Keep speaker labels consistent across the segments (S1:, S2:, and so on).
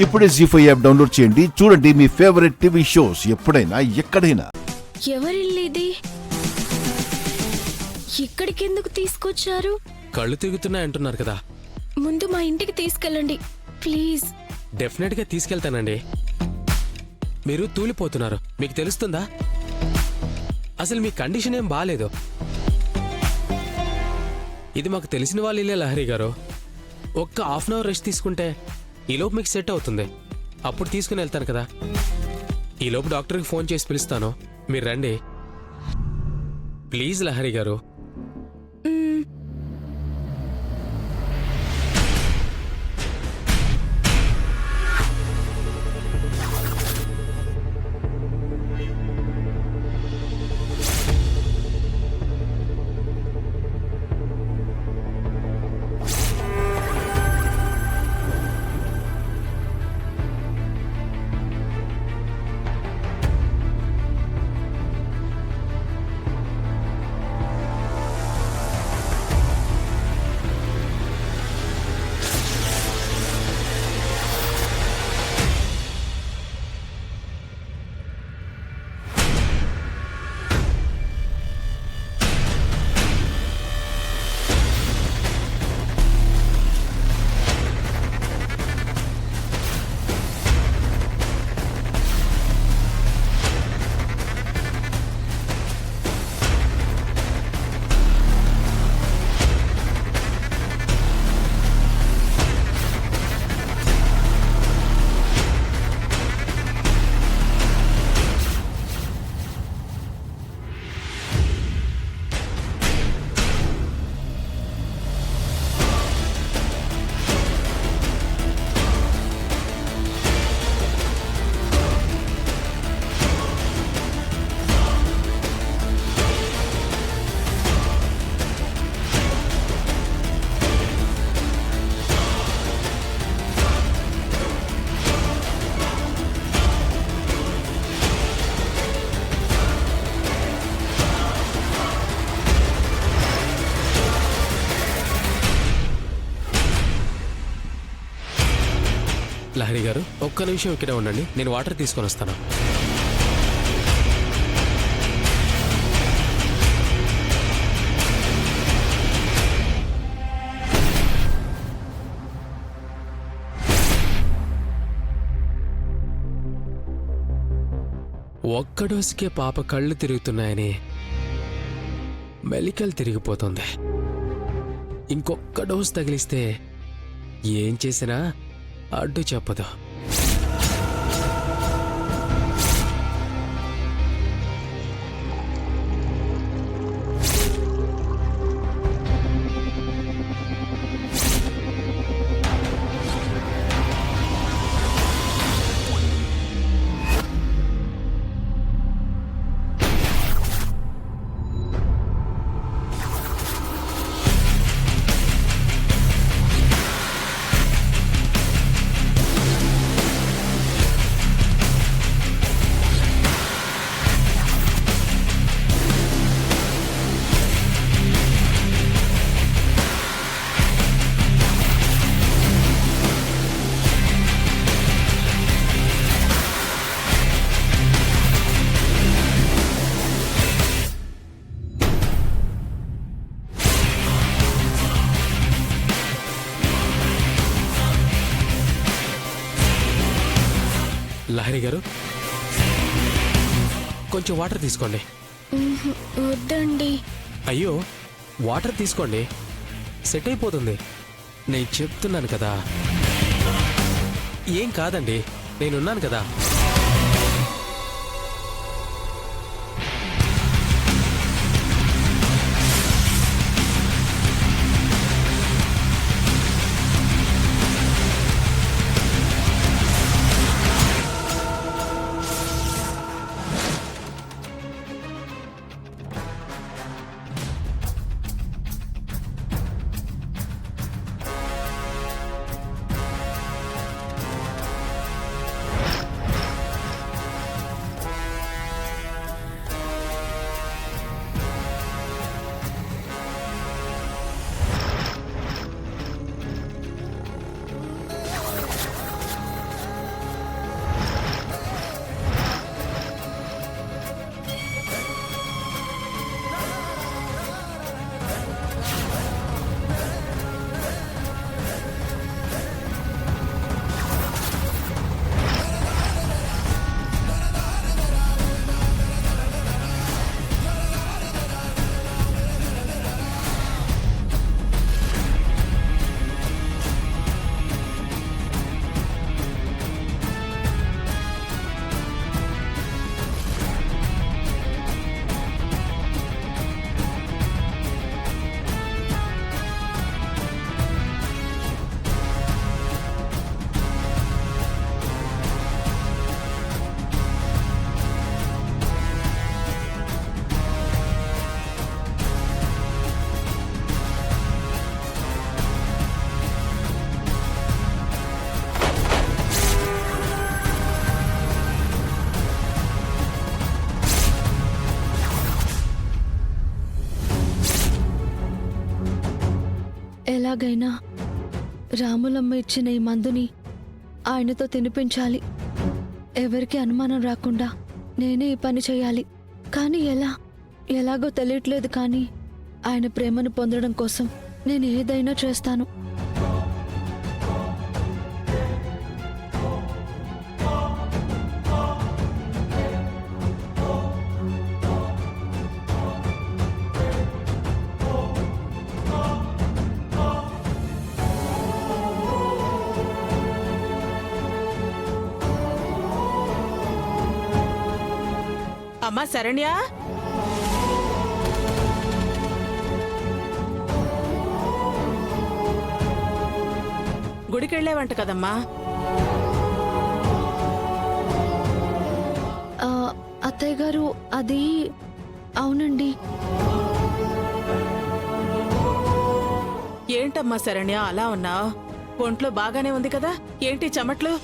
S1: ఇప్పుడే జీ5 app download చేయండి. చూడండి మీ ఫేవరెట్ టీవీ షోస్ ఎప్పుడైనా ఎక్కడైనా.
S2: ఎవరిల్లిది? ఇక్కడికెందుకు తీసుకొచ్చారు?
S3: కళ్ళు తిరుగుతున్నాయంటున్నారు కదా.
S2: ముందు మా ఇంటికి తీసుకెళ్ళండి ప్లీజ్.
S3: డెఫినెట్ గా తీసుకెళ్తానండి. మీరు తూలిపోతున్నారు, మీకు తెలుస్తుందా? అసలు మీ కండిషన్ ఏం బాలేదు. ఇది మాకు తెలిసిన వాళ్ళు ఇల్లే లహరి గారు. ఒక్క హాఫ్ అన్ అవర్ రెస్ట్ తీసుకుంటే ఈలోపు మీకు సెట్ అవుతుంది. అప్పుడు తీసుకుని వెళ్తాను కదా. ఈలోపు డాక్టర్కి ఫోన్ చేసి పిలుస్తాను, మీరు రండి ప్లీజ్ లహరి గారు. లహరి గారు ఒక్క నిమిషం ఇక్కడే ఉండండి, నేను వాటర్ తీసుకొని వస్తాను. ఒక్క డోసుకే పాప కళ్ళు తిరుగుతున్నాయని మెలికలు తిరిగిపోతుంది. ఇంకొక్క డోసు తగిలిస్తే ఏం చేసినా అడ్డు చెప్పదు. లహరి గారు కొంచెం వాటర్ తీసుకోండి.
S2: వద్దండి.
S3: అయ్యో వాటర్ తీసుకోండి, సెట్ అయిపోతుంది. నేను చెప్తున్నాను కదా. ఏం కాదండి, నేనున్నాను కదా.
S2: ఎలాగైనా రాములమ్మ ఇచ్చిన ఈ మందుని ఆయనతో తినిపించాలి. ఎవరికి అనుమానం రాకుండా నేనే ఈ పని చేయాలి. కానీ ఎలాగో తెలియట్లేదు. కానీ ఆయన ప్రేమను పొందడం కోసం నేను ఏదైనా చేస్తాను.
S4: అమ్మా శరణ్య, గుడికెళ్ళేవంట కదమ్మా.
S2: అత్తయ్య గారు, అది అవునండి.
S4: ఏంటమ్మా శరణ్య అలా ఉన్నావు? ఒంట్లో బాగానే ఉంది కదా? ఏంటి చెమట్లు?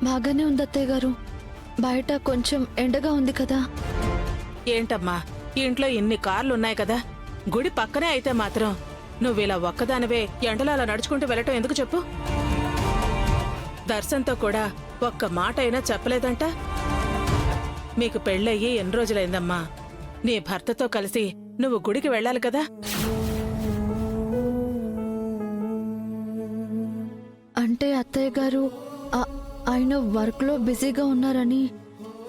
S2: బాగానే ఉంది అత్తయ్య గారు. బయట కొంచెం ఎండగా ఉంది కదా.
S4: ఏంటమ్మా, ఇంట్లో ఇన్ని కార్లున్నాయి కదా, గుడి పక్కనే అయితే మాత్రం నువ్విలా ఒక్కదానివే ఎండలో అలా నడుచుకుంటూ వెళ్ళటం ఎందుకు చెప్పు? దర్శన్తో కూడా ఒక్క మాట అయినా చెప్పలేదంట. మీకు పెళ్ళయ్యి ఎన్ని రోజులైందమ్మా? నీ భర్తతో కలిసి నువ్వు గుడికి వెళ్ళాలి కదా.
S2: అంటే అత్తయ్య గారు, ఆయన వర్క్లో బిజీగా ఉన్నారని.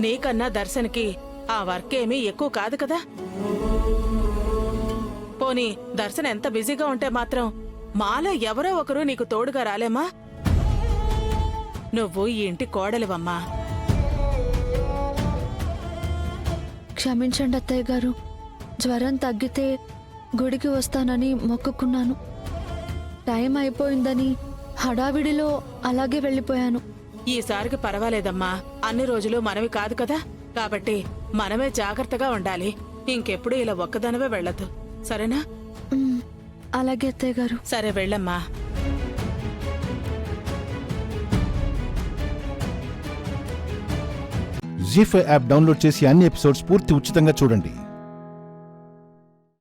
S4: నీకన్నా దర్శన్కి ఆ వర్క్ ఏమీ ఎక్కువ కాదు కదా. పోనీ దర్శన్ ఎంత బిజీగా ఉంటే మాత్రం మాలో ఎవరో ఒకరు నీకు తోడుగా రాలేమా? నువ్వు ఈ ఇంటి కోడలివమ్మా.
S2: క్షమించండి అత్తయ్య గారు. జ్వరం తగ్గితే గుడికి వస్తానని మొక్కుకున్నాను. టైం అయిపోయిందని హడావిడిలో అలాగే వెళ్ళిపోయాను.
S4: ఈసారికి పర్వాలేదమ్మా. అన్ని రోజులు మనవి కాదు కదా, కాబట్టి మనమే జాగ్రత్తగా ఉండాలి. ఇంకెప్పుడు ఇలా ఒక్కదానవే వెళ్ళొద్దు, సరేనా?
S2: అలాగే అత్తయ్య గారు.
S4: సరే వెళ్ళమ్మా.
S1: జీ5 యాప్ డౌన్లోడ్ చేసి అన్ని ఎపిసోడ్స్ పూర్తి ఉచితంగా చూడండి.